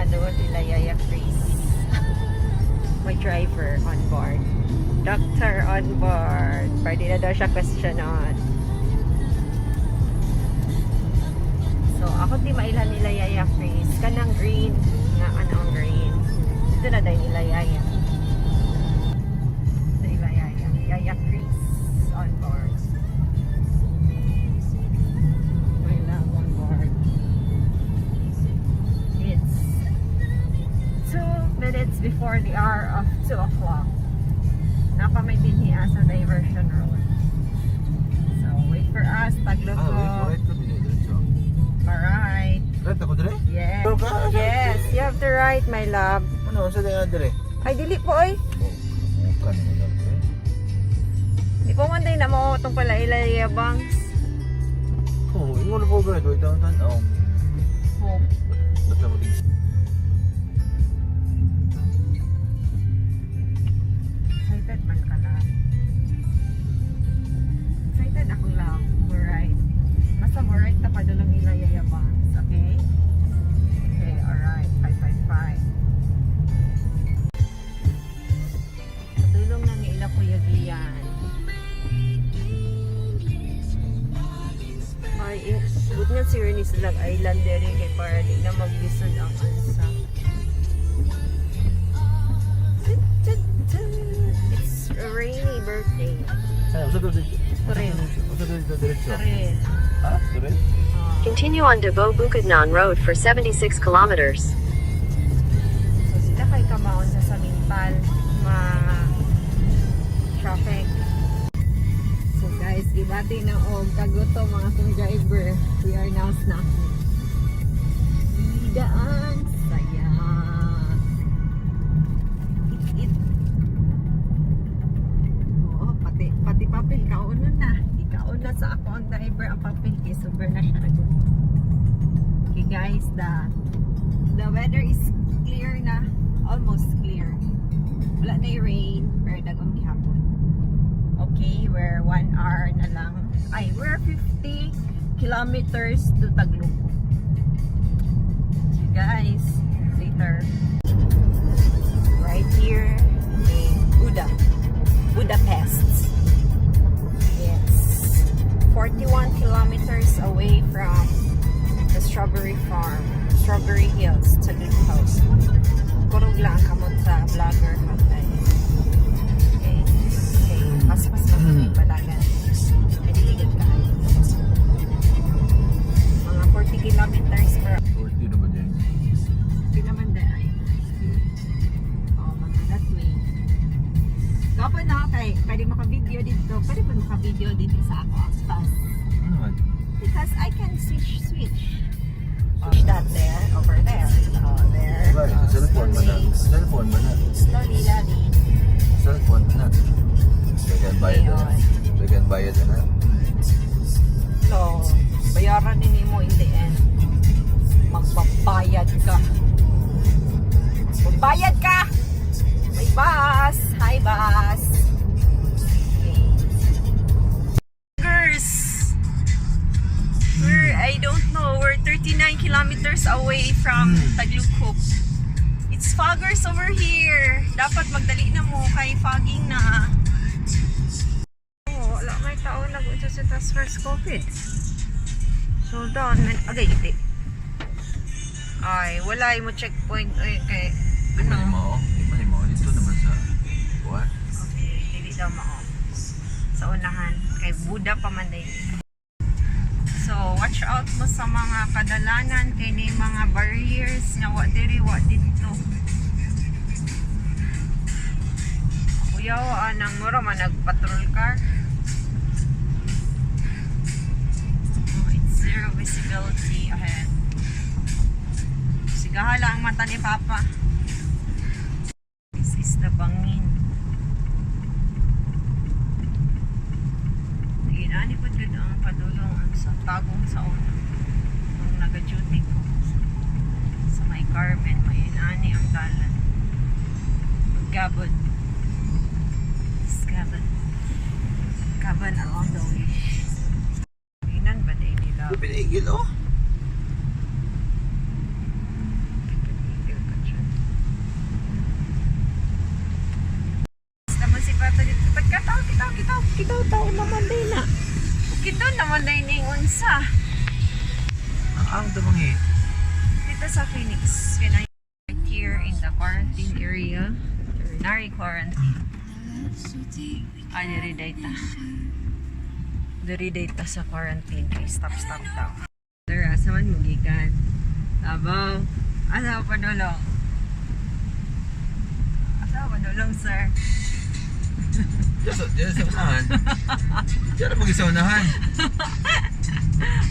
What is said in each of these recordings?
doon nila Yaya Chris. May driver on board. Doctor on board. Pwede na daw siya questionan. So, ako di mailan nila Yaya Chris. Kanang green. Nga anong green. Ito na daw nila Yaya. Nila Yaya. Yaya Chris on board. My love on board. It's 2 minutes before the hour of 2 o'clock. Napa may binhiya sa diversion road. So, wait for us. Tagloko. Wait kami diretso. Alright. Right ako dire? Yes. Pero ka? Yes, you have to write, my love. Ano sa dire? Ay, dili po, oy. Kan mo lang. Di po man din na mo itong pala ilayabangs. Oh, ingon po ba ito tan. Oh. Oh. Basta mo din. Excited man ka na. Excited akong lang. We're right. Basta mo right na padulong ilayabangs. Okay? Okay, alright. 555. Padulong ng ila Kuya Gian. Ay, good nga si Ernie silang island dere kay para di na maglisod ang ansa. It's a rainy birthday. Ay, usa to dito. Rin. Usa to dito diretso. Rin. Ah, dire? Continue on Dabo Bukidnon Road for 76 kilometers. So sila kay kamaon sa Samintal traffic. So guys, gibati na og kaguto mga kong driver. We are now snacking. Idaan saya. It. Oh, pati papel kaunon na. Ikaon na sa ako ang driver ang papel kay super na siya nagod. Okay guys, the weather is clear na. Almost clear. Wala na yung rain, pero dagong gihapon. Okay, we're 1 hour na lang. Ay, we're 50 kilometers to Taglupo. So guys, later. Right here in Budapest. It's 41 kilometers away from the strawberry farm, Strawberry Hills, Taguig House. Kurog lang kamot sa vlogger hatay. Okay. Okay. Paspas lang may balagan. Pwede ka. Mga 40 kilometers per 40 na ba din? Hindi naman dahil. Oh, mga that way. Kapag na kay, pwede maka-video dito. Pwede po maka-video dito sa ako. Fast. Ano man? Because I can switch. Push that there, over there. Oh, there. Right, cellphone man na. Cellphone man na. Slowly, daddy. Cellphone man na. Dagan bayad na. Dagan bayad na. So, bayaran din mo in the end. Magbabayad ka. Magbayad ka! May bus! Hi, bus! Okay. Girls! I don't know, we're 39 kilometers away from Taglukop. It's foggers over here. Dapat magdali na mo kay fogging na. Oh, wala may tao nag-unsa sa task force COVID. So down, agay giti. Ay, wala mo checkpoint kay Di man mo. Dito naman sa what? Okay, hindi daw mao. Sa unahan kay Buda pa man din. So, watch out mo sa mga kadalanan kay ni mga barriers nga wa diri wa dito. Kuya, anang mura man nagpatrol car. Oh, it's zero visibility ahead. Sigahala ang mata ni Papa. This is the bangin. Ginani po dito ang padulong sa tagong sa una. Nung nag-duty ko sa may Carmen, may inani ang dalan. Gabon. Gabon along the way. Inan ba din nila? Pinigil oh. Pinigil Ang tumangi. Dito sa Phoenix, can I right here in the quarantine area? Veterinary quarantine. Diri data. Diri data sa quarantine. Okay, stop daw. Sir, asa man mo gikan? Tabaw. Asa pa dulong? Asa pa dulong, sir? Diyan sa unahan. Diyan na mag-isa unahan.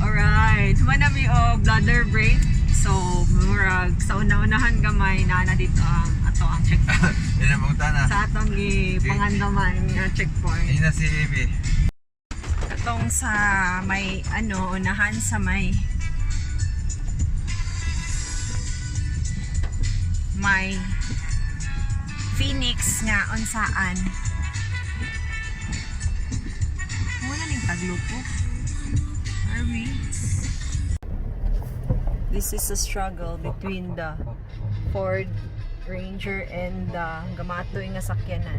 Alright. Manami o bladder break. So, murag sa una-unahan gamay na dito ang ato ang checkpoint. Yan ang mga na. Sa atong gipangandaman nga checkpoint. Ayun na si Ivy. Atong sa may unahan sa may Phoenix nga unsaan. Muna ning taglupo. Are we? This is a struggle between the Ford Ranger and the gamatoy nga sakyanan.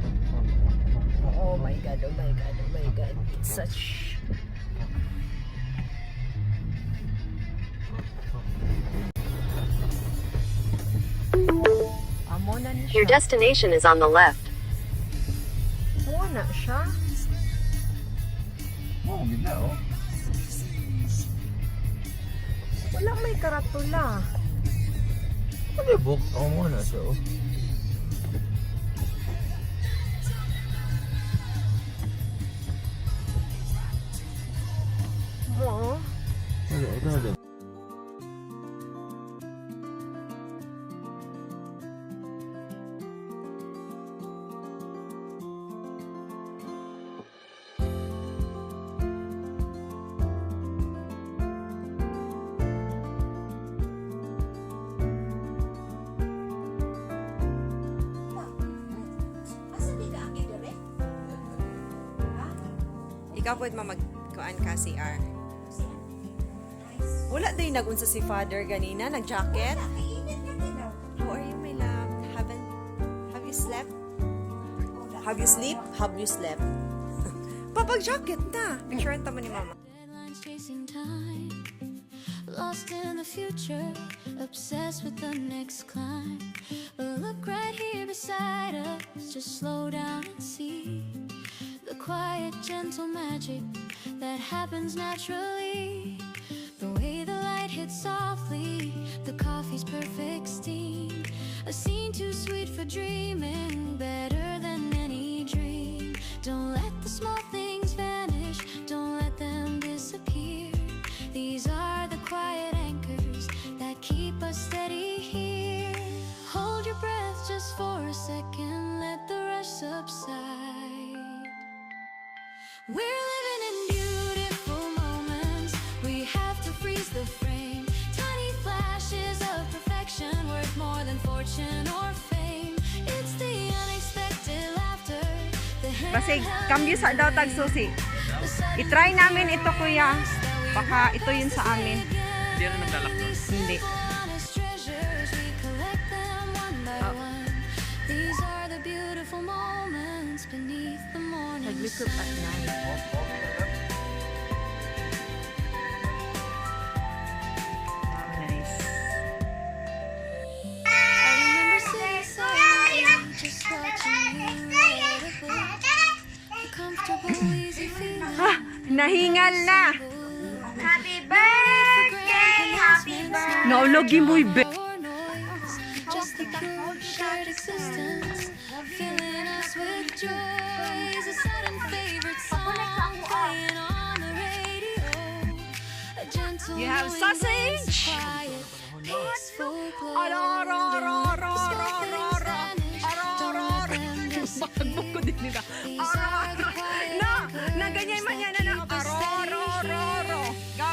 Oh my god, oh my god, oh my god. It's such... Amo na ni siya. Your destination is on the left. Amo na siya. Oh, ganda oh. Wala may karatula. Ano yung book? Ako muna siya oh. Oo. Ito. Ikaw pwede mamagkuan ka CR. Wala din nagunsa si father ganina, nag-jacket. How are you, my love? Have you slept? Have you sleep? Have you slept? Papag-jacket na. Picturean tamo ni mama. Deadlines chasing time, lost in the future, obsessed with the next climb. But look right here beside us, just slow down and see the quiet, gentle magic that happens naturally. The way the light hits softly, the coffee's perfect steam. A scene too sweet for dreaming, better than any dream. Don't let the small things vanish, don't let them disappear. These are the quiet anchors that keep us steady here. Hold your breath just for a second, let the rush subside. We're living in beautiful moments, we have to freeze the frame. Tiny flashes of perfection worth more than fortune or fame. It's the unexpected laughter, the Basig, cambio sa daw tag susi. I-try namin ito, kuya. Baka ito yun sa amin. Hindi na naglalak doon. Hindi. These are the beautiful moments beneath the morning Naglikot at night. Nice. I remember sitting silently, just watching you write a book. The comfortable, easy feeling. Nahingal na! Happy birthday, happy birthday. Naulugi mo'y be. Just the pure shared existence, filling us with joy. Is a sudden favorite song playing on the radio. A gentle You have wind sausage? blows quiet, peaceful glow. Bakit ko din nila? Na ganyan man yan na Gabs,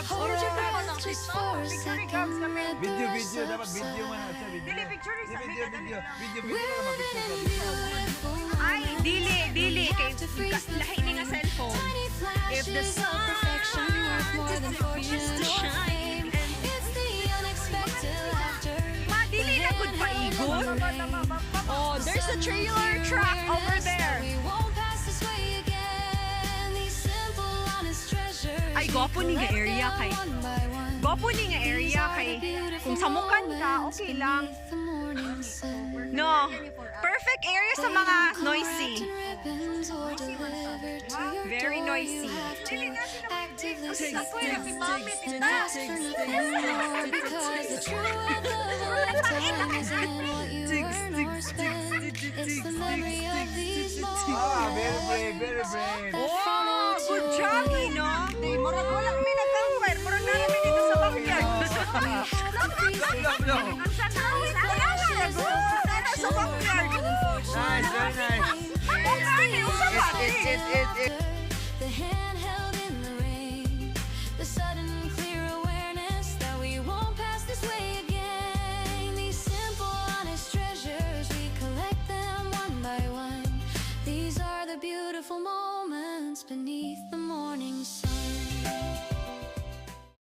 Hold your breath just for a second. Let the Video, rush dapat video subside. man sa video. Dili, picture sa Video na We're mapicture sa living in video. beautiful Ay, moments. dili. We have to freeze the Lahi ni nga frame. cellphone. Tiny If the flashes of perfection worth more than fortune to or shine. fame. It's the unexpected laughter. Ma, dili na good paigon. Oh, there's a trailer truck over there. We won't pass this way again. These simple, honest treasures. Ay, gwapo ni nga we collect area them kay- one by one. Gopo ni nga area kay kung samukan ka, okay lang. No, perfect area sa mga noisy. Very noisy. Very brave. Oh, good job, no? Murag wala kami nag-compare. Murag na kami dito sa backyard. Ang sanawit ko lang nga. Sana sa backyard. Nice, very nice. Ang kani, usap ba? The hand held in the rain, the sudden clear awareness that we won't pass this way again. These simple, honest treasures, we collect them one by one. These are the beautiful moments beneath